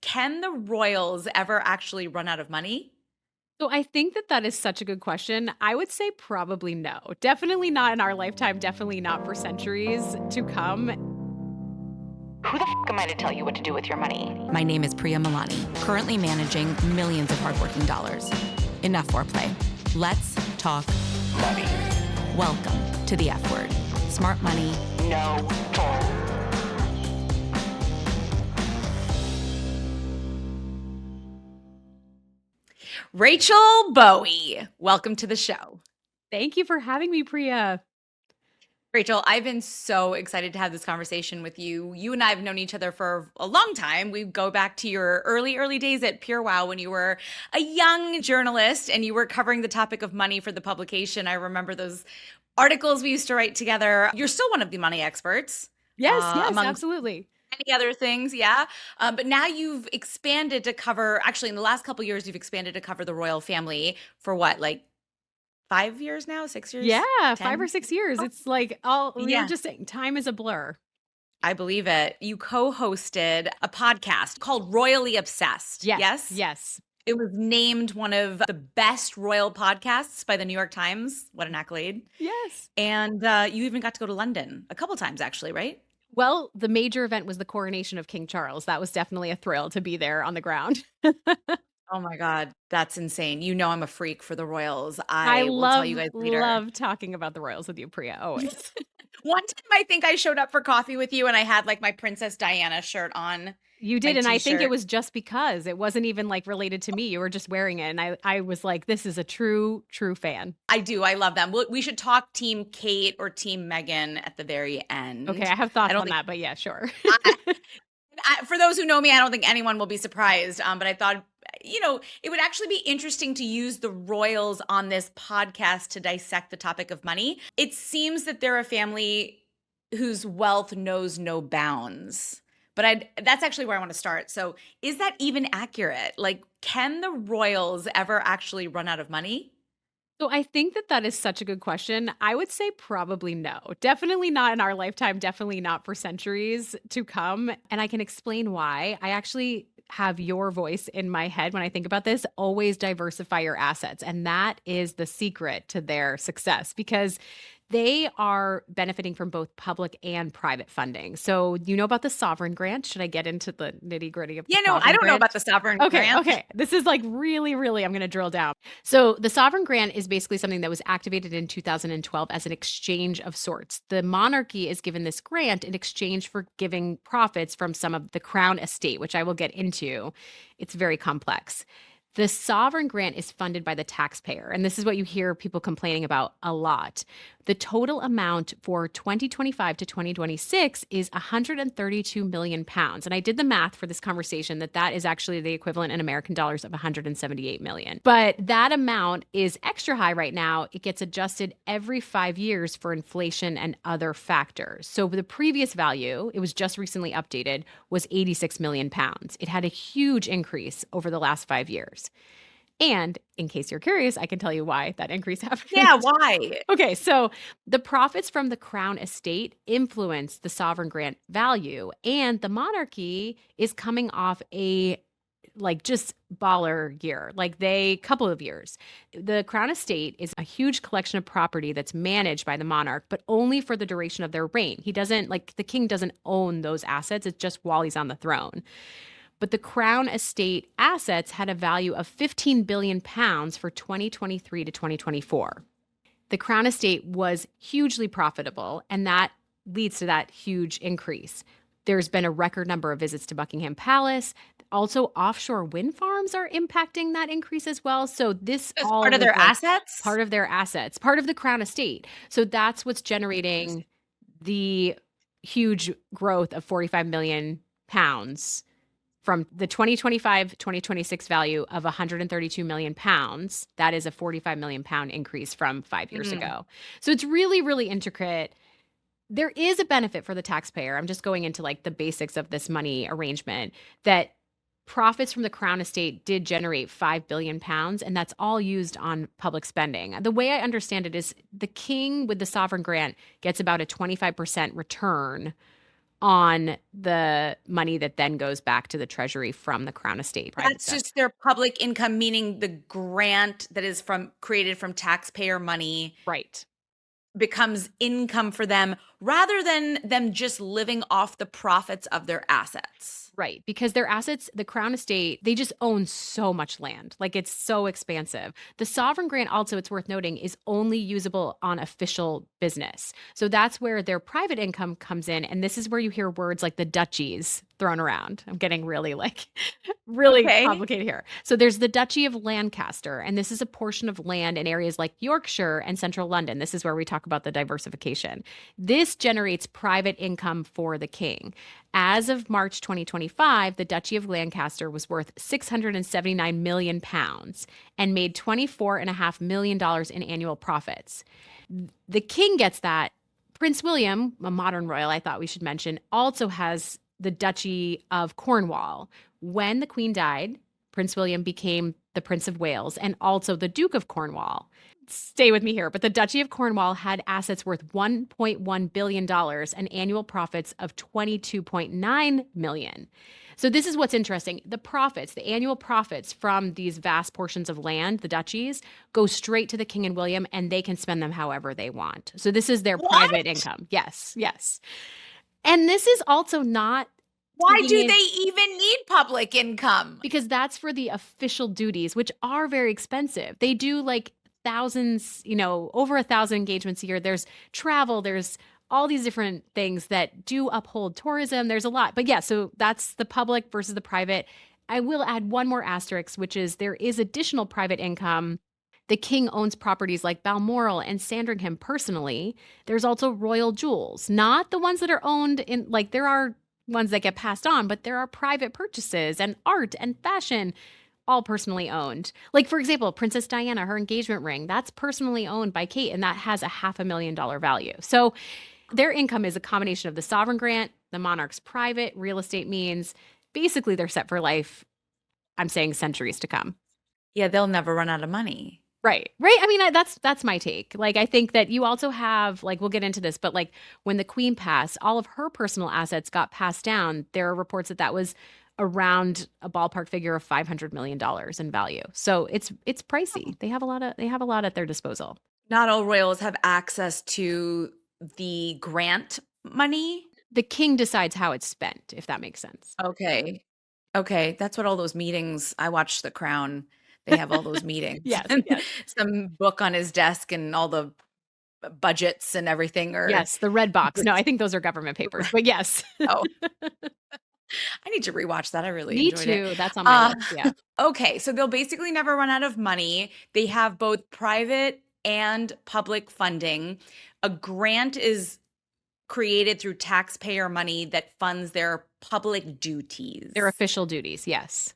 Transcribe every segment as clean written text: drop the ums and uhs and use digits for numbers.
can the royals ever actually run out of money? So I think that that is such a good question. I would say probably no. Definitely not in our lifetime, definitely not for centuries to come. Who the am I to tell you what to do with your money? My name is Priya Malani, currently managing millions of hardworking dollars. Enough foreplay. Let's talk Money. welcome to the F word. Smart money. No bull. Rachel Bowie, welcome to the show. Thank you for having me, Priya. Rachel, I've been so excited to have this conversation with you. You and I have known each other for a long time. We go back to your early days at PureWow when you were a young journalist and you were covering the topic of money for the publication. I remember those articles we used to write together. You're still one of the money experts. Yes, Among absolutely. many other things, yeah. But now you've expanded to cover, actually in the last couple of years, you've expanded to cover the royal family for what, like 5 years now, 6 years, Yeah, 5 or 10? 6 years. It's like all we were Yeah. just saying, time is a blur. I believe it. You co-hosted a podcast called Royally Obsessed. Yes, Yes? yes. It was named one of the best royal podcasts by the New York Times. What an accolade. Yes. And you even got to go to London a couple times, actually, right? Well, the major event was the coronation of King Charles. That was definitely a thrill to be there on the ground. Oh my God, that's insane. You know I'm a freak for the royals. I I will tell love you guys later. love talking about the royals with you, Priya, always. One time I think I showed up for coffee with you and I had like my Princess Diana shirt on, You my did, and I think it t-shirt. was just because it wasn't even, like, related to me. You were just wearing it, and I was like, "This is a true, true fan." I do. I love them. We should talk Team Kate or Team Meghan at the very Okay, end. I have I thoughts don't on think that, but yeah, sure. I, for those who know me, I don't think anyone will be surprised. But I thought, it would actually be interesting to use the royals on this podcast to dissect the topic of money. It seems that they're a family whose wealth knows no bounds. But that's actually where I want to start. So, is that even accurate? Like, can the royals ever actually run out of money? So I think that that is such a good question. I would say probably no. Definitely not in our lifetime, definitely not for centuries to come, and I can explain why. I actually have your voice in my head when I think about this. Always diversify your assets, and that is the secret to their success because they are benefiting from both public and private funding. So, you know about the sovereign grant? Should I get into the nitty-gritty of the Yeah, no, I sovereign don't know grant? about the sovereign Okay, grant. okay. This is like really, really, I'm going to drill down. So, the sovereign grant is basically something that was activated in 2012 as an exchange of sorts. The monarchy is given this grant in exchange for giving profits from some of the crown estate, which I will get into. It's very complex. The sovereign grant is funded by the taxpayer, and this is what you hear people complaining about a lot. The total amount for 2025 to 2026 is 132 million pounds. And I did the math for this conversation that is actually the equivalent in American dollars of 178 million. But that amount is extra high right now. It gets adjusted every 5 years for inflation and other factors. So the previous value, it was just recently updated, was 86 million pounds. It had a huge increase over the last 5 years. And in case you're curious, I can tell you why that increase Yeah, happened. why? Okay, so the profits from the crown estate influence the sovereign grant value, and the monarchy is coming off a like just baller year, like they couple of years. The crown estate is a huge collection of property that's managed by the monarch, but only for the duration of their reign. He doesn't like the king doesn't own those assets. It's just while he's on the throne. But the crown estate assets had a value of 15 billion pounds for 2023 to 2024. The crown estate was hugely profitable, and that leads to that huge increase. There's been a record number of visits to Buckingham Palace. Also, offshore wind farms are impacting that increase as well. So this As all part of was their like assets? part of their assets, part of the crown estate. So that's what's generating the huge growth of 45 million pounds from the 2025-2026 value of 132 million pounds. That is a 45 million pound increase from 5 years Mm. ago. So it's really, really intricate. There is a benefit for the taxpayer. I'm just going into like the basics of this money arrangement that profits from the crown estate did generate 5 billion pounds, and that's all used on public spending. The way I understand it is the king with the sovereign grant gets about a 25% return on the money that then goes back to the treasury from the Crown estate. That's just their public income, meaning the grant that is created from taxpayer money Right. becomes income for them rather than them just living off the profits of their assets. Right. Because their assets, the Crown estate, they just own so much land. Like it's so expansive. The sovereign grant, also, it's worth noting, is only usable on official business. So that's where their private income comes in. And this is where you hear words like the duchies thrown around. I'm getting really really complicated here. So there's the Duchy of Lancaster, and this is a portion of land in areas like Yorkshire and central London. This is where we talk about the diversification. This generates private income for the king. As of March 2025, the Duchy of Lancaster was worth £679 million and made $24.5 million in annual profits. The king gets that. Prince William, a modern royal I thought we should mention, also has the Duchy of Cornwall. When the Queen died, Prince William became the Prince of Wales and also the Duke of Cornwall. Stay with me here, but the Duchy of Cornwall had assets worth $1.1 billion and annual profits of $22.9 million. So this is what's interesting. The profits, the annual profits from these vast portions of land, the duchies, go straight to the king and William, and they can spend them however they want. So this is their private income. Yes, yes. And this is also not. Why do they even need public income? Because that's for the official duties, which are very expensive. They do like thousands, over 1,000 engagements a year. There's travel, there's all these different things that do uphold tourism. There's a lot. But yeah, so that's the public versus the private. I will add one more asterisk, which is there is additional private income. The king owns properties like Balmoral and Sandringham personally. There's also royal jewels, not the ones that are owned in, like there are ones that get passed on, but there are private purchases and art and fashion, all personally owned. Like, for example, Princess Diana, her engagement ring, that's personally owned by Kate, and that has a $500,000 value. So their income is a combination of the sovereign grant, the monarch's private real estate means. Basically, they're set for life. I'm saying centuries to come. Yeah, they'll never run out of money. Right. Right. I mean, that's my take. Like, I think that you also have, like, we'll get into this, but like when the queen passed, all of her personal assets got passed down. There are reports that was around a ballpark figure of $500 million in value. So it's pricey. They have a lot at their disposal. Not all royals have access to the grant money. The king decides how it's spent, if that makes sense. Okay. That's what all those meetings, I watched The Crown. They have all those meetings. Yes. Some book on his desk and all the budgets and everything. Yes, the red box. No, I think those are government papers, but yes. Oh. I need to rewatch that. I really Me enjoyed too. it. That's on my list. Yeah. Okay, so they'll basically never run out of money. They have both private and public funding. A grant is created through taxpayer money that funds their public duties. Their official duties, yes.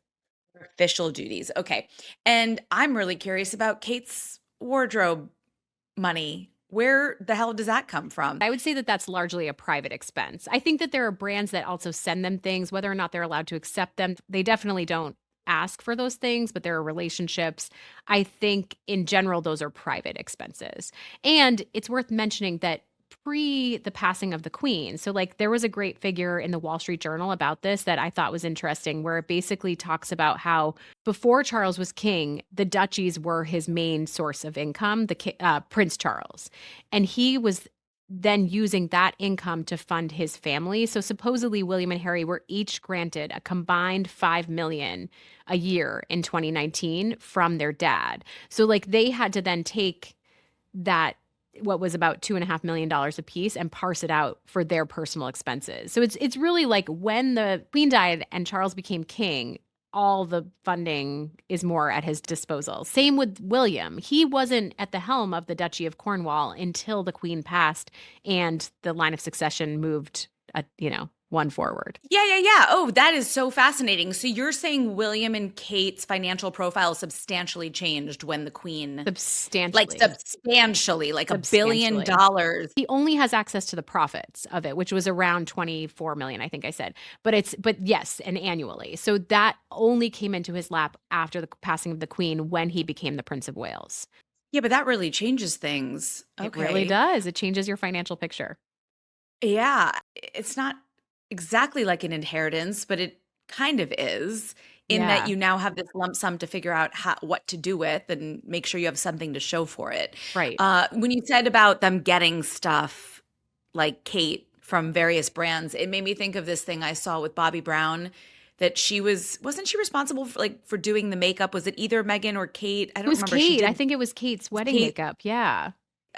Official duties. Okay. And I'm really curious about Kate's wardrobe money. Where the hell does that come from? I would say that that's largely a private expense. I think that there are brands that also send them things, whether or not they're allowed to accept them. They definitely don't ask for those things, but there are relationships. I think in general, those are private expenses. And it's worth mentioning that pre the passing of the queen. So like there was a great figure in the Wall Street Journal about this that I thought was interesting, where it basically talks about how before Charles was king, the duchies were his main source of income, Prince Charles. And he was then using that income to fund his family. So supposedly William and Harry were each granted a combined $5 million a year in 2019 from their dad. So like they had to then take that, what was about $2.5 million a piece, and parse it out for their personal expenses. So it's really like when the queen died and Charles became king, all the funding is more at his disposal. Same with William. He wasn't at the helm of the Duchy of Cornwall until the queen passed and the line of succession moved, one forward. Yeah. Oh, that is so fascinating. So you're saying William and Kate's financial profile substantially changed when the queen... Substantially. Like $1 billion. He only has access to the profits of it, which was around 24 million, I think I said. But yes, and annually. So that only came into his lap after the passing of the queen when he became the Prince of Wales. Yeah, but that really changes things. It really does. It changes your financial picture. Yeah. It's not exactly like an inheritance, but it kind of is in that Yeah. you now have this lump sum to figure out what to do with and make sure you have something to show for it. Right. When you said about them getting stuff like Kate from various brands, it made me think of this thing I saw with Bobby Brown that wasn't she responsible for for doing the makeup? Was it either Megan or Kate? I It don't was remember. She Kate. I did think it was Kate's wedding Kate. makeup. Yeah.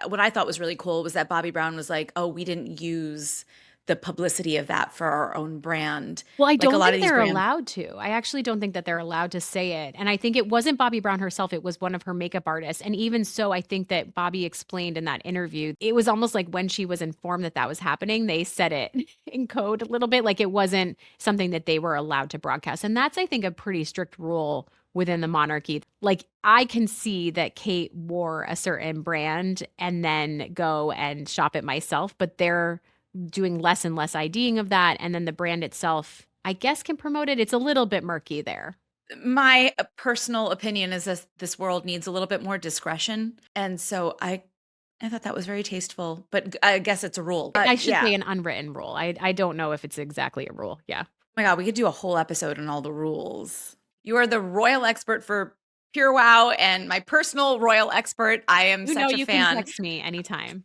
What I thought was really cool was that Bobby Brown was like, "Oh, we didn't use the publicity of that for our own brand." Well, I Like a don't lot of think these they're brands. allowed to. I actually don't think that they're allowed to say it. And I think it wasn't Bobby Brown herself, it was one of her makeup artists. And even so, I think that Bobby explained in that interview, it was almost like when she was informed that that was happening, they said it in code a little bit, like it wasn't something that they were allowed to broadcast. And that's, I think, a pretty strict rule within the monarchy. Like, I can see that Kate wore a certain brand and then go and shop it myself, but they're doing less and less IDing of that. And then the brand itself, I guess, can promote it. It's a little bit murky there. My personal opinion is this world needs a little bit more discretion, and so I thought that was very tasteful, but I guess it's a rule. I should Yeah. say an unwritten rule. I don't know if it's exactly a rule. Yeah. Oh my God, we could do a whole episode on all the rules. You are the royal expert for PureWow and my personal royal expert. I am You know, such a you can fan. text me anytime.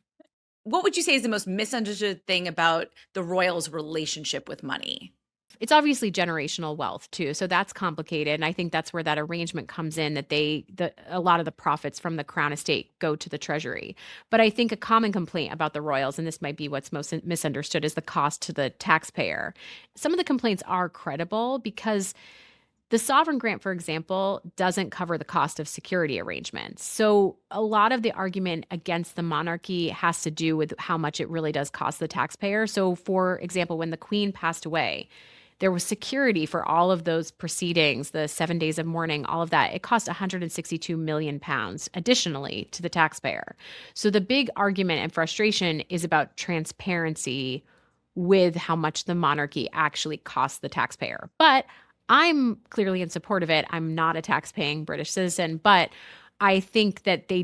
What would you say is the most misunderstood thing about the royals' relationship with money? It's obviously generational wealth too. So that's complicated. And I think that's where that arrangement comes in, that a lot of the profits from the crown estate go to the treasury. But I think a common complaint about the royals, and this might be what's most misunderstood, is the cost to the taxpayer. Some of the complaints are credible because the sovereign grant, for example, doesn't cover the cost of security arrangements. So a lot of the argument against the monarchy has to do with how much it really does cost the taxpayer. So, for example, when the queen passed away, there was security for all of those proceedings, the 7 days of mourning, all of that. It cost 162 million pounds additionally to the taxpayer. So the big argument and frustration is about transparency with how much the monarchy actually costs the taxpayer. But I'm clearly in support of it. I'm not a tax-paying British citizen, but I think that they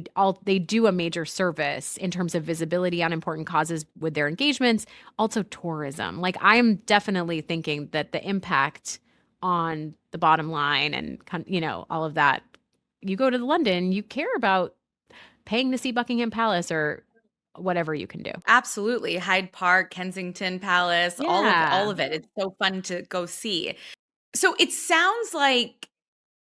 do a major service in terms of visibility on important causes with their engagements, also tourism. Like, I'm definitely thinking that the impact on the bottom line and all of that. You go to London, you care about paying to see Buckingham Palace or whatever you can do. Absolutely. Hyde Park, Kensington Palace, all Yeah. of it. It's so fun to go see. So it sounds like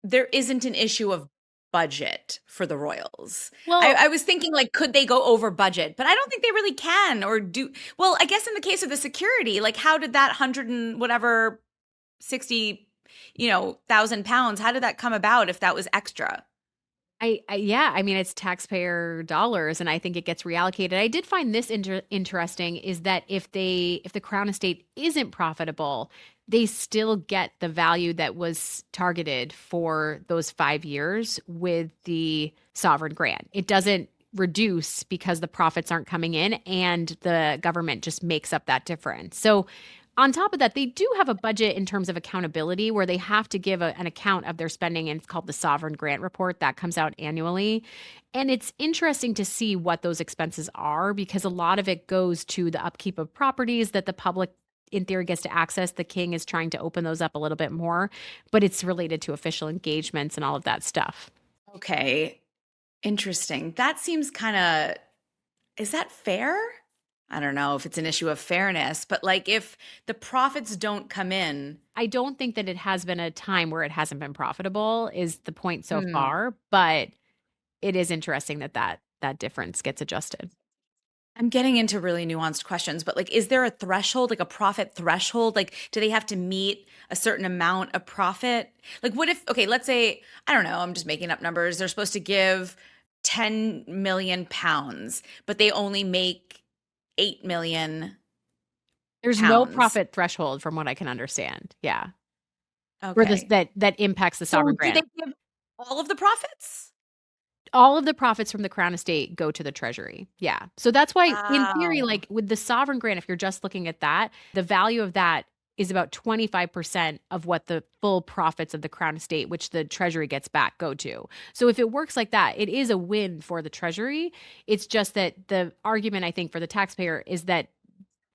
there isn't an issue of budget for the royals. Well, I was thinking, like, could they go over budget? But I don't think they really can or do. Well, I guess in the case of the security, like, how did that hundred and whatever 60, thousand pounds, how did that come about if that was extra? yeah, I mean, it's taxpayer dollars, and I think it gets reallocated. I did find this interesting is that if the Crown Estate isn't profitable, they still get the value that was targeted for those 5 years with the sovereign grant. It doesn't reduce because the profits aren't coming in, and the government just makes up that difference. So on top of that, they do have a budget in terms of accountability where they have to give an account of their spending, and it's called the Sovereign Grant Report that comes out annually. And it's interesting to see what those expenses are because a lot of it goes to the upkeep of properties that the public, in theory, gets to access. The king is trying to open those up a little bit more, but it's related to official engagements and all of that stuff. Okay. Interesting. That seems kind of, is that fair? I don't know if it's an issue of fairness, but like if the profits don't come in, I don't think that it has been a time where it hasn't been profitable, is the point so hmm, far, but it is interesting that that difference gets adjusted. I'm getting into really nuanced questions, but like, is there a threshold, like a profit threshold? Like, do they have to meet a certain amount of profit? Like, what if, okay, let's say, I don't know, I'm just making up numbers. They're supposed to give 10 million pounds, but they only make 8 million There's no pounds. profit threshold from what I can understand. Yeah. For this Okay. that impacts the So sovereign do they grant. give all of the profits? All of the profits from the crown estate go to the treasury. Yeah. So that's why in theory, Wow. like with the sovereign grant, if you're just looking at that, the value of that is about 25% of what the full profits of the crown estate, which the treasury gets back, go to. So if it works like that, it is a win for the treasury. It's just that the argument, I think, for the taxpayer is that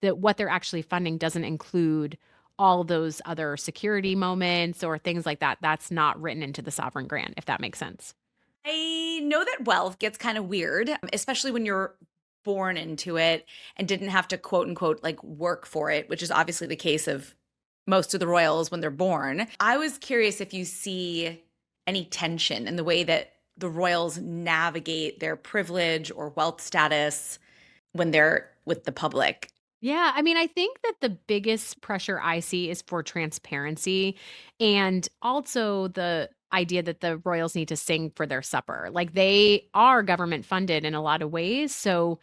that what they're actually funding doesn't include all those other security moments or things like that. That's not written into the sovereign grant, if that makes sense. I know that wealth gets kind of weird, especially when you're born into it and didn't have to quote unquote like work for it, which is obviously the case of most of the royals when they're born. I was curious if you see any tension in the way that the royals navigate their privilege or wealth status when they're with the public. Yeah, I mean, I think that the biggest pressure I see is for transparency and also the idea that the royals need to sing for their supper. Like they are government funded in a lot of ways. So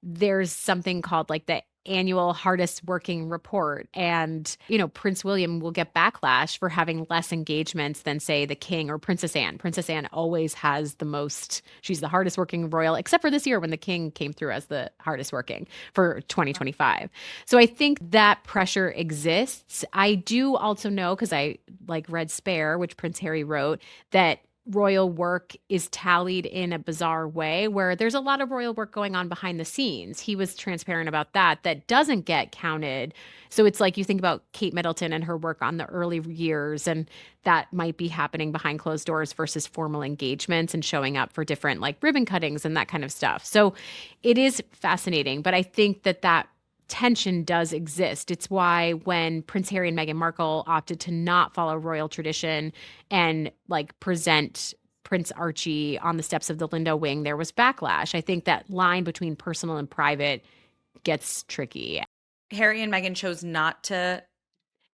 there's something called like the annual hardest working report. And, Prince William will get backlash for having less engagements than, say, the king or Princess Anne. Princess Anne always has the most, she's the hardest working royal, except for this year when the king came through as the hardest working for 2025. So I think that pressure exists. I do also know, because I like read Spare, which Prince Harry wrote, that royal work is tallied in a bizarre way where there's a lot of royal work going on behind the scenes. He was transparent about that doesn't get counted. So it's like you think about Kate Middleton and her work on the early years, and that might be happening behind closed doors versus formal engagements and showing up for different like ribbon cuttings and that kind of stuff. So it is fascinating, but I think that tension does exist. It's why when Prince Harry and Meghan Markle opted to not follow royal tradition and like present Prince Archie on the steps of the Lindo wing, there was backlash. I think that line between personal and private gets tricky. Harry and Meghan chose not to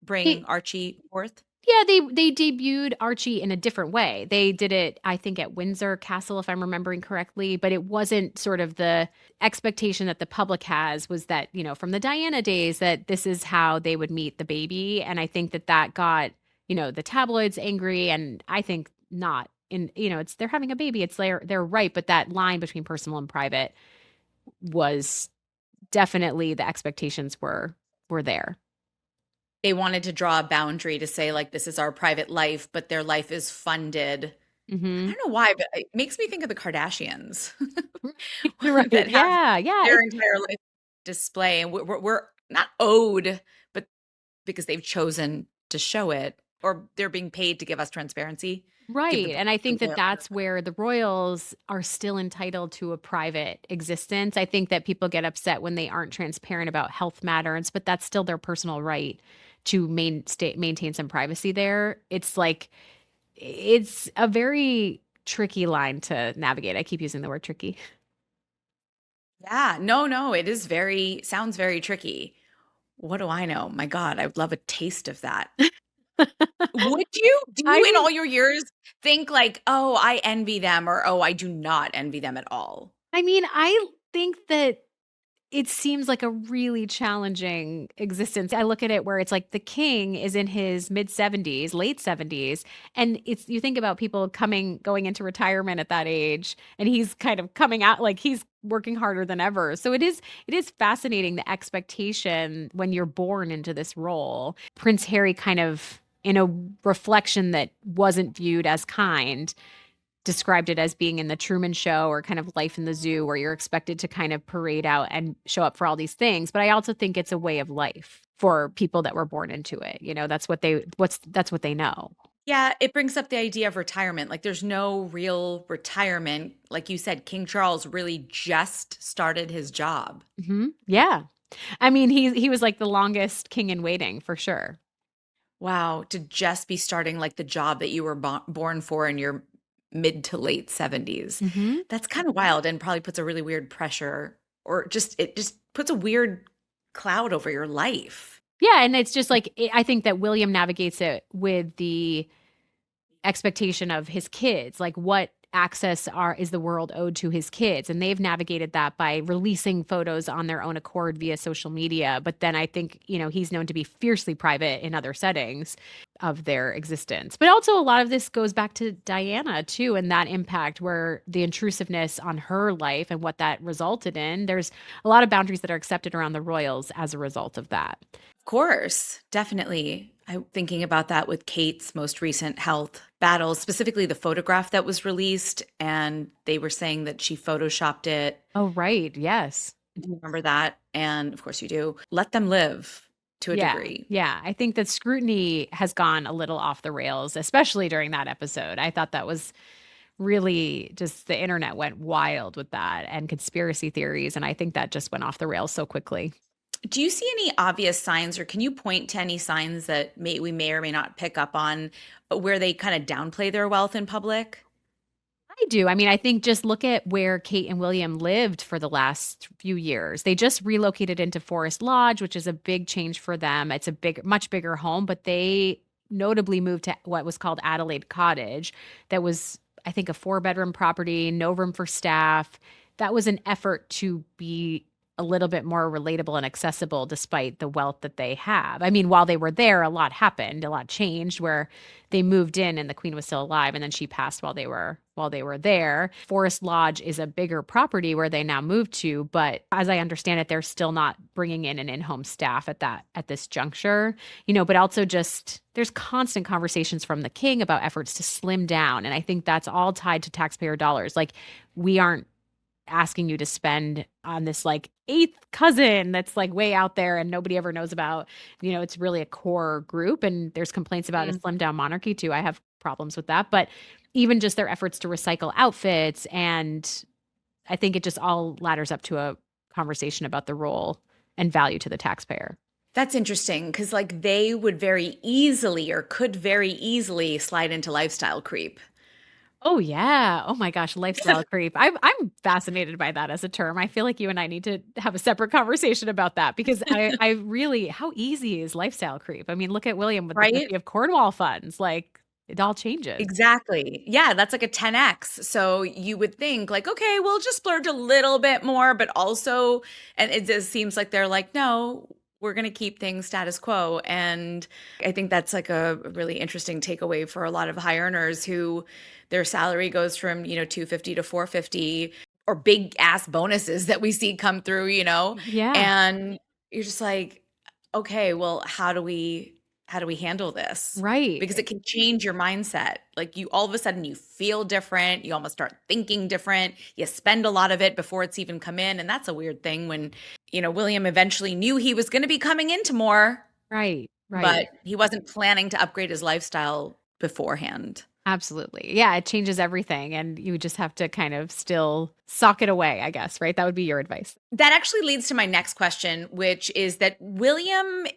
bring They, Archie forth. Yeah, they debuted Archie in a different way. They did it, I think, at Windsor Castle, if I'm remembering correctly, but it wasn't sort of the expectation that the public has was that, from the Diana days, that this is how they would meet the baby. And I think that got, the tabloids angry, and I think not. It's they're having a baby. It's they're right, but that line between personal and private was definitely the expectations were there. They wanted to draw a boundary to say like this is our private life, but their life is funded. I Mm-hmm. don't know why, but it makes me think of the Kardashians Right. that have Yeah. their entire life display, and we're not owed, but because they've chosen to show it, or they're being paid to give us transparency. Give Right. the And I think that royal- that's where the royals are still entitled to a private existence. I think that people get upset when they aren't transparent about health matters, but that's still their personal right to maintain some privacy there. It's like, it's a very tricky line to navigate. I keep using the word tricky. Yeah, no, it is sounds very tricky. What do I know? My God, I would love a taste of that. Would you? Do I you in mean, all your years think like, oh, I envy them, or oh, I do not envy them at all? I think that it seems like a really challenging existence. I look at it where it's like the king is in his mid 70s, late 70s, and it's you think about people going into retirement at that age, and he's kind of coming out like he's working harder than ever. So it is fascinating the expectation when you're born into this role. Prince Harry kind of in a reflection that wasn't viewed as kind described it as being in the Truman Show or kind of life in the zoo where you're expected to kind of parade out and show up for all these things. But I also think it's a way of life for people that were born into it. That's what they know. Yeah, it brings up the idea of retirement. Like there's no real retirement. Like you said, King Charles really just started his job. Yeah. I mean, he was like the longest king in waiting for sure. Wow, to just be starting like the job that you were born for in your mid to late 70s. Hmm. That's kind of wild and probably puts a really weird pressure, or it just puts a weird cloud over your life. Yeah. And it's just like, I think that William navigates it with the expectation of his kids, like what access is the world owed to his kids, and they've navigated that by releasing photos on their own accord via social media. But then I think he's known to be fiercely private in other settings of their existence. But also a lot of this goes back to Diana too, and that impact where the intrusiveness on her life and what that resulted in. There's a lot of boundaries that are accepted around the royals as a result of that. Of course, definitely. I'm thinking about that with Kate's most recent health battles, specifically the photograph that was released, and they were saying that she photoshopped it. Oh, right. Yes. Do you remember that? And of course you do. Let them live to a Yeah. degree. Yeah. I think that scrutiny has gone a little off the rails, especially during that episode. I thought that was really just the internet went wild with that and conspiracy theories. And I think that just went off the rails so quickly. Do you see any obvious signs, or can you point to any signs that we may or may not pick up on where they kind of downplay their wealth in public? I do. I mean, I think just look at where Kate and William lived for the last few years. They just relocated into Forest Lodge, which is a big change for them. It's a much bigger home, but they notably moved to what was called Adelaide Cottage. That was, I think, a 4-bedroom property, no room for staff. That was an effort to be a little bit more relatable and accessible despite the wealth that they have. I mean, while they were there, a lot happened, a lot changed where they moved in and the queen was still alive and then she passed while they were there. Forest Lodge is a bigger property where they now moved to, but as I understand it, they're still not bringing in an in-home staff at this juncture. But also just there's constant conversations from the king about efforts to slim down, and I think that's all tied to taxpayer dollars. Like, we aren't asking you to spend on this like eighth cousin that's like way out there and nobody ever knows about. It's really a core group, and there's complaints about a slimmed down monarchy too. I have problems with that, but even just their efforts to recycle outfits, and I think it just all ladders up to a conversation about the role and value to the taxpayer. That's interesting because like they would very easily or could very easily slide into lifestyle creep. Oh yeah. Oh my gosh, lifestyle creep. I'm fascinated by that as a term. I feel like you and I need to have a separate conversation about that because I really, how easy is lifestyle creep? I mean, look at William with the Right? 50 of Cornwall funds. Like, it all changes. Exactly. Yeah, that's like a 10x. So you would think like, okay, we'll just splurge a little bit more, but also, and it just seems like they're like, no, we're going to keep things status quo. And I think that's like a really interesting takeaway for a lot of high earners who their salary goes from, 250 to 450, or big ass bonuses that we see come through. Yeah. And you're just like, okay, well, how do we handle this? Right. Because it can change your mindset. Like, you all of a sudden you feel different, you almost start thinking different, you spend a lot of it before it's even come in, and that's a weird thing when, William eventually knew he was going to be coming into more, Right. Right. but he wasn't planning to upgrade his lifestyle beforehand. Absolutely. Yeah, it changes everything and you just have to kind of still sock it away, I guess, right? That would be your advice. That actually leads to my next question, which is that William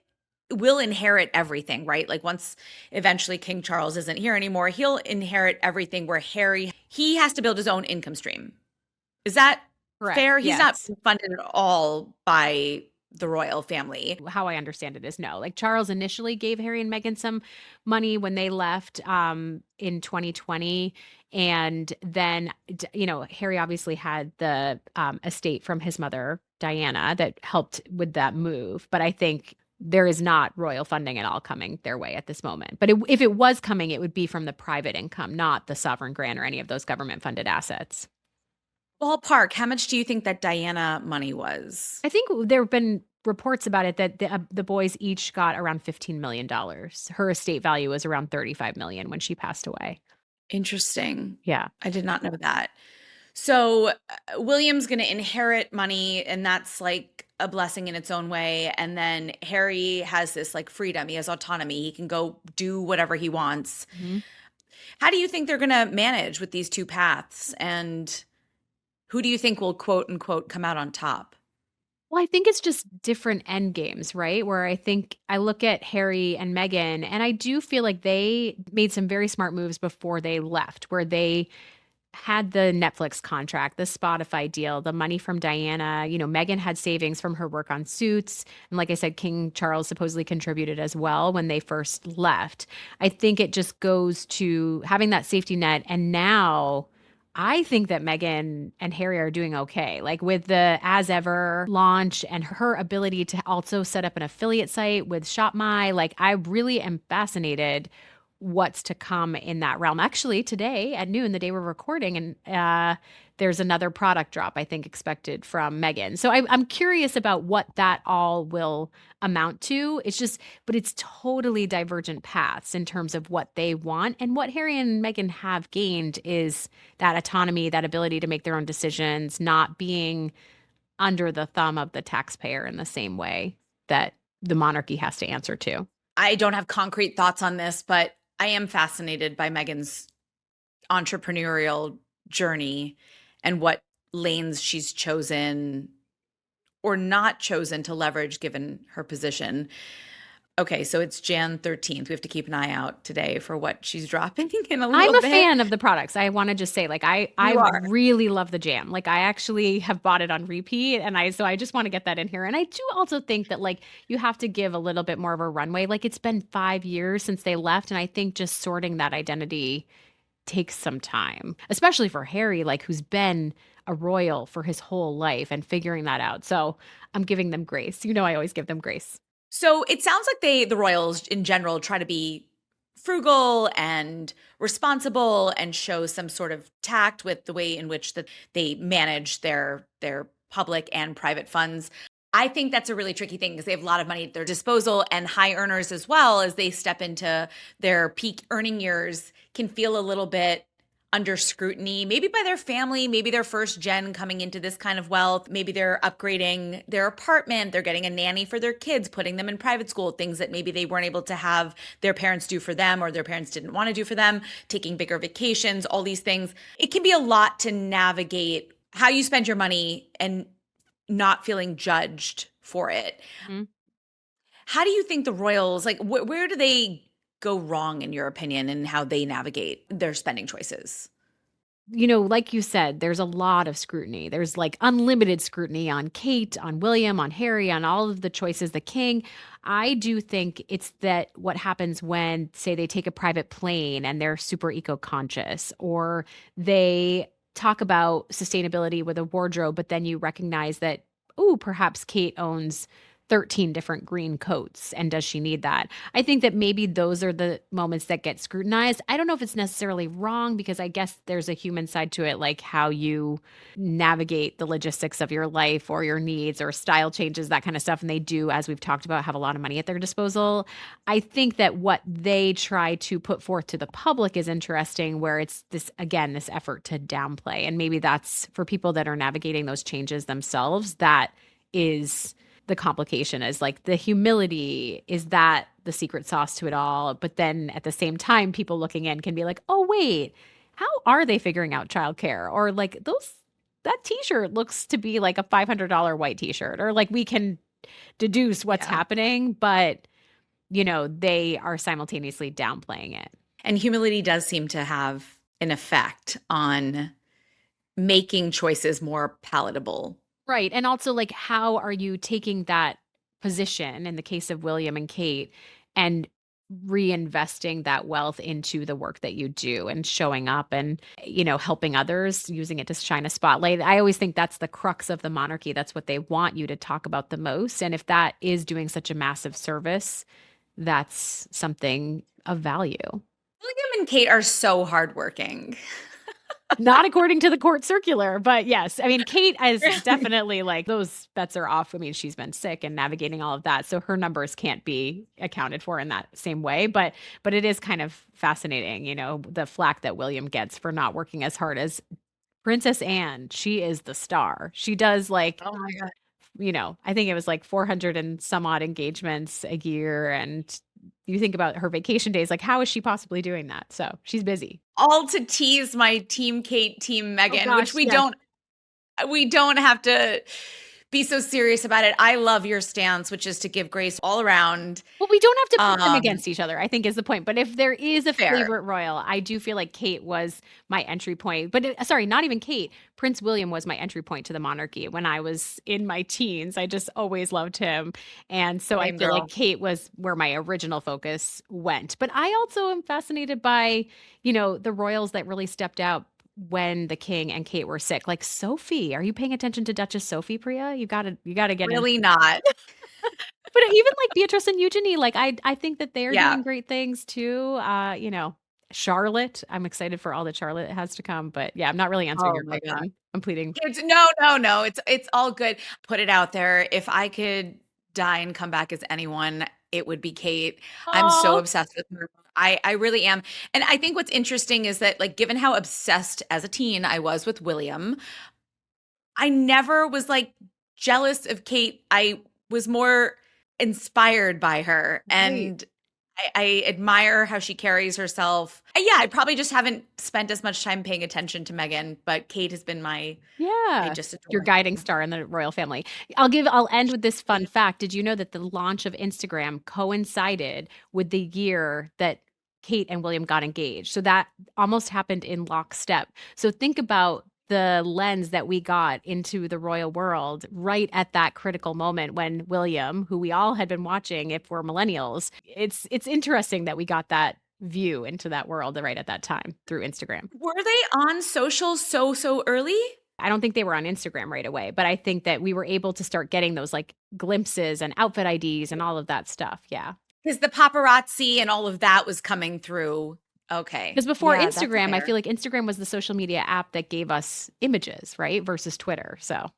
will inherit everything, right? Like, once eventually King Charles isn't here anymore, he'll inherit everything, where Harry, he has to build his own income stream. Is that Correct. fair? He's not Yes. funded at all by the royal family. How I understand it is no. Like, Charles initially gave Harry and Meghan some money when they left in 2020. And then, Harry obviously had the estate from his mother, Diana, that helped with that move. But I think there is not royal funding at all coming their way at this moment. But if it was coming, it would be from the private income, not the sovereign grant or any of those government funded assets. Ballpark, how much do you think that Diana money was? I think there have been reports about it that the boys each got around $15 million. Her estate value was around $35 million when she passed away. Interesting. Yeah. I did not know that. So William's going to inherit money, and that's like a blessing in its own way. And then Harry has this like freedom. He has autonomy. He can go do whatever he wants. Mm-hmm. How do you think they're going to manage with these two paths? And who do you think will, quote unquote, come out on top? Well, I think it's just different end games, right? Where I think I look at Harry and Meghan, and I do feel like they made some very smart moves before they left, where they had the Netflix contract, the Spotify deal, the money from Diana. Meghan had savings from her work on Suits. And like I said, King Charles supposedly contributed as well when they first left. I think it just goes to having that safety net. And now I think that Meghan and Harry are doing okay. Like, with the As Ever launch and her ability to also set up an affiliate site with ShopMy, like, I really am fascinated what's to come in that realm. Actually, today at noon, the day we're recording, and there's another product drop, I think, expected from Meghan. So I'm curious about what that all will amount to. But it's totally divergent paths in terms of what they want. And what Harry and Meghan have gained is that autonomy, that ability to make their own decisions, not being under the thumb of the taxpayer in the same way that the monarchy has to answer to. I don't have concrete thoughts on this, but I am fascinated by Meghan's entrepreneurial journey and what lanes she's chosen or not chosen to leverage given her position. Okay, so it's Jan 13th. We have to keep an eye out today for what she's dropping in a little I'm a bit. fan of the products. I want to just say, like, I are. really love the jam. Like, I actually have bought it on repeat, and so I just want to get that in here. And I do also think that, like, you have to give a little bit more of a runway. Like, it's been 5 years since they left, and I think just sorting that identity takes some time, especially for Harry, like, who's been a royal for his whole life and figuring that out. So I'm giving them grace. You know, I always give them grace. So it sounds like the royals in general try to be frugal and responsible and show some sort of tact with the way in which that they manage their public and private funds. I think that's a really tricky thing because they have a lot of money at their disposal, and high earners as well, as they step into their peak earning years, can feel a little bit under scrutiny, maybe by their family, maybe their first gen coming into this kind of wealth. Maybe they're upgrading their apartment, they're getting a nanny for their kids, putting them in private school, things that maybe they weren't able to have their parents do for them or their parents didn't want to do for them, taking bigger vacations, all these things. It can be a lot to navigate how you spend your money and not feeling judged for it. Mhm. How do you think the royals, like, where do they go wrong in your opinion and how they navigate their spending choices? You know, like you said, there's a lot of scrutiny. There's like unlimited scrutiny on Kate, on William, on Harry, on all of the choices, the king. I do think it's that what happens when, say, they take a private plane and they're super eco-conscious, or they talk about sustainability with a wardrobe, but then you recognize that, oh, perhaps Kate owns 13 different green coats. And does she need that? I think that maybe those are the moments that get scrutinized. I don't know if it's necessarily wrong because I guess there's a human side to it, like how you navigate the logistics of your life or your needs or style changes, that kind of stuff. And they do, as we've talked about, have a lot of money at their disposal. I think that what they try to put forth to the public is interesting, where it's this, again, this effort to downplay. And maybe that's for people that are navigating those changes themselves. That is the complication, is like the humility. Is that the secret sauce to it all? But then at the same time, people looking in can be like, oh, wait, how are they figuring out childcare? Or like that t-shirt looks to be like a $500 white t-shirt, or like we can deduce what's happening, but you know, they are simultaneously downplaying it. And humility does seem to have an effect on making choices more palatable. Right. And also, like, how are you taking that position in the case of William and Kate and reinvesting that wealth into the work that you do and showing up and, you know, helping others, using it to shine a spotlight? I always think that's the crux of the monarchy. That's what they want you to talk about the most. And if that is doing such a massive service, that's something of value. William and Kate are so hardworking. Not according to the court circular, but yes. I mean, Kate is definitely like, those bets are off. I mean, she's been sick and navigating all of that, so her numbers can't be accounted for in that same way. But it is kind of fascinating, you know, the flack that William gets for not working as hard as Princess Anne. She is the star. She does like, Oh my God. you know, I think it was like 400 and some odd engagements a year. And you think about her vacation days, like, how is she possibly doing that? So she's busy. All to tease my team Kate, team Meghan, gosh, which we yes. don't have to be so serious about it. I love your stance, which is to give grace all around. Well, we don't have to put them against each other, I think, is the point. But if there is a Fair. favorite royal, I do feel like Kate was my entry point. But sorry, not even Kate. Prince William was my entry point to the monarchy when I was in my teens. I just always loved him. And so Same I feel girl. like Kate was where my original focus went. But I also am fascinated by, you know, the royals that really stepped out when the king and Kate were sick. Like Sophie. Are you paying attention to Duchess Sophie, Priya? You gotta get Really in. not. But even like Beatrice and Eugenie, like I think that they're Yeah. doing great things too. You know, Charlotte, I'm excited for all that Charlotte has to come. But yeah, I'm not really answering Oh your my God. question. I'm pleading. No. It's all good. Put it out there. If I could die and come back as anyone, it would be Kate. I'm so Aw. obsessed with her. I really am. And I think what's interesting is that, like, given how obsessed as a teen I was with William, I never was like jealous of Kate. I was more inspired by her. And I admire how she carries herself. Yeah, I probably just haven't spent as much time paying attention to Meghan, but Kate has been I just adore your her. guiding star in the royal family. I'll end with this fun fact. Did you know that the launch of Instagram coincided with the year that Kate and William got engaged? So that almost happened in lockstep. So think about the lens that we got into the royal world right at that critical moment when William, who we all had been watching if we're millennials, it's interesting that we got that view into that world right at that time through Instagram. Were they on social so early? I don't think they were on Instagram right away, but I think that we were able to start getting those like glimpses and outfit IDs and all of that stuff. Yeah. Because the paparazzi and all of that was coming through. Okay. Because before Yeah, that's Instagram, I fair. feel like Instagram was the social media app that gave us images, right? Versus Twitter. So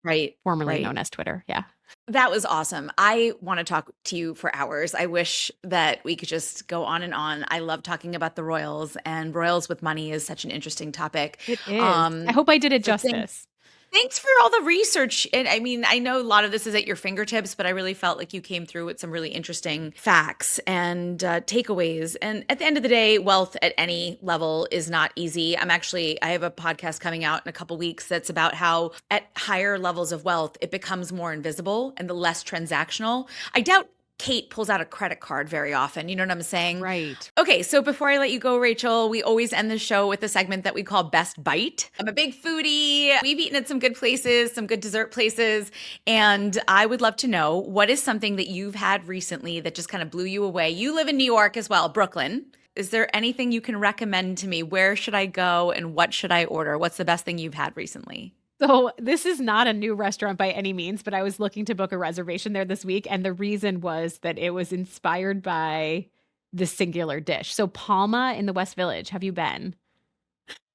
Right. formerly right. known as Twitter. Yeah. That was awesome. I want to talk to you for hours. I wish that we could just go on and on. I love talking about the royals, and royals with money is such an interesting topic. It is. I hope I did it so thank- justice. Thanks for all the research. And I mean, I know a lot of this is at your fingertips, but I really felt like you came through with some really interesting facts and takeaways. And at the end of the day, wealth at any level is not easy. I have a podcast coming out in a couple weeks that's about how at higher levels of wealth, it becomes more invisible and the less transactional. I doubt Kate pulls out a credit card very often. You know what I'm saying? Right. Okay, so before I let you go, Rachel, we always end the show with a segment that we call Best Bite. I'm a big foodie. We've eaten at some good places, some good dessert places, and I would love to know what is something that you've had recently that just kind of blew you away. You live in New York as well, Brooklyn. Is there anything you can recommend to me? Where should I go and what should I order? What's the best thing you've had recently? So this is not a new restaurant by any means, but I was looking to book a reservation there this week. And the reason was that it was inspired by this singular dish. So Palma in the West Village. Have you been?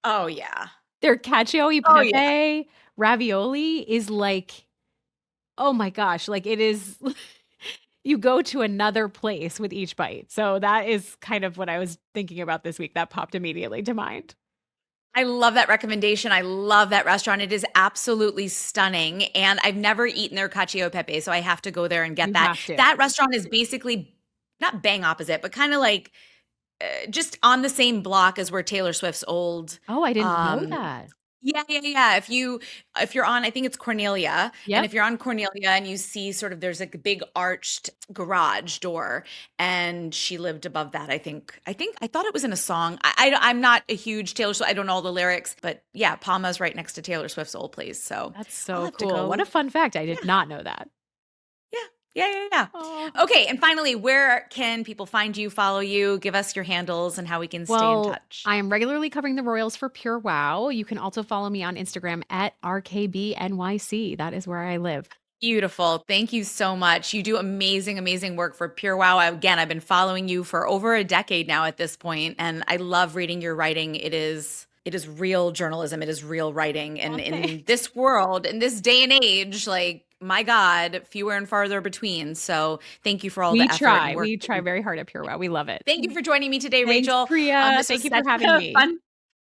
Oh, yeah. Their cacio e Oh, pepe yeah. ravioli is like, oh my gosh, like it is. You go to another place with each bite. So that is kind of what I was thinking about this week. That popped immediately to mind. I love that recommendation. I love that restaurant. It is absolutely stunning. And I've never eaten their cacio e pepe, so I have to go there and get You that. have to. That restaurant is basically not bang opposite, but kind of like just on the same block as where Taylor Swift's old. Oh, I didn't know um, that. Yeah. If you're on, I think it's Cornelia. Yep. And if you're on Cornelia and you see sort of there's like a big arched garage door, and she lived above that. I thought it was in a song. I'm not a huge Taylor Swift. I don't know all the lyrics, but yeah, Palma's right next to Taylor Swift's old place. So That's I'll so have to cool. go. What a fun fact. I did not know that. Yeah. Oh. Okay, and finally, where can people find you, follow you, give us your handles and how we can stay in touch? I am regularly covering the Royals for PureWow. You can also follow me on Instagram at RKBNYC. That is where I live. Beautiful. Thank you so much. You do amazing work for PureWow. Again, I've been following you for over a decade now at this point, and I love reading your writing. It is real journalism. It is real writing. And in this world, in this day and age, like, my God, fewer and farther between. So thank you for all the effort. And work. We try very hard at PureWow. We love it. Thank you for joining me today, Thanks, Rachel. Priya. This Thank was you for such having a me.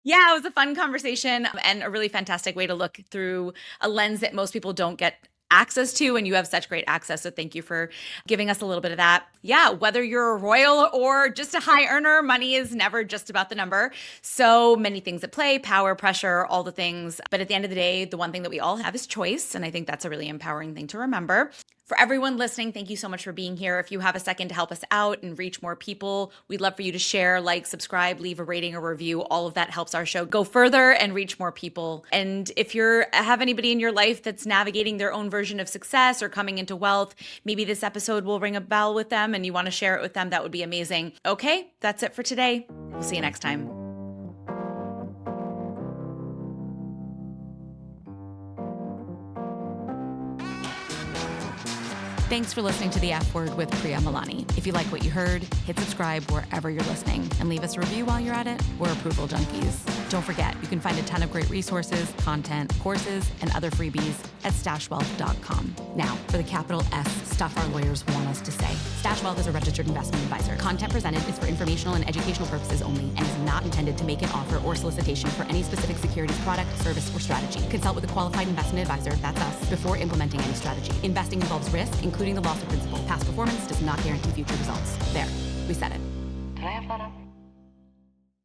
Yeah, it was a fun conversation and a really fantastic way to look through a lens that most people don't get access to, and you have such great access. So thank you for giving us a little bit of that. Yeah, whether you're a royal or just a high earner, money is never just about the number. So many things at play, power, pressure, all the things. But at the end of the day, the one thing that we all have is choice. And I think that's a really empowering thing to remember. For everyone listening, thank you so much for being here. If you have a second to help us out and reach more people, we'd love for you to share, like, subscribe, leave a rating or review. All of that helps our show go further and reach more people. And if you have anybody in your life that's navigating their own version of success or coming into wealth, maybe this episode will ring a bell with them and you want to share it with them, that would be amazing. Okay, that's it for today. We'll see you next time. Thanks for listening to The F Word with Priya Malani. If you like what you heard, hit subscribe wherever you're listening and leave us a review while you're at it. We're approval junkies. Don't forget, you can find a ton of great resources, content, courses, and other freebies at stashwealth.com. Now, for the capital S stuff our lawyers want us to say. StashWealth is a registered investment advisor. Content presented is for informational and educational purposes only and is not intended to make an offer or solicitation for any specific securities, product, service, or strategy. Consult with a qualified investment advisor, that's us, before implementing any strategy. Investing involves risk, including the loss of principal. Past performance does not guarantee future results. There, we said it. Did I have that up?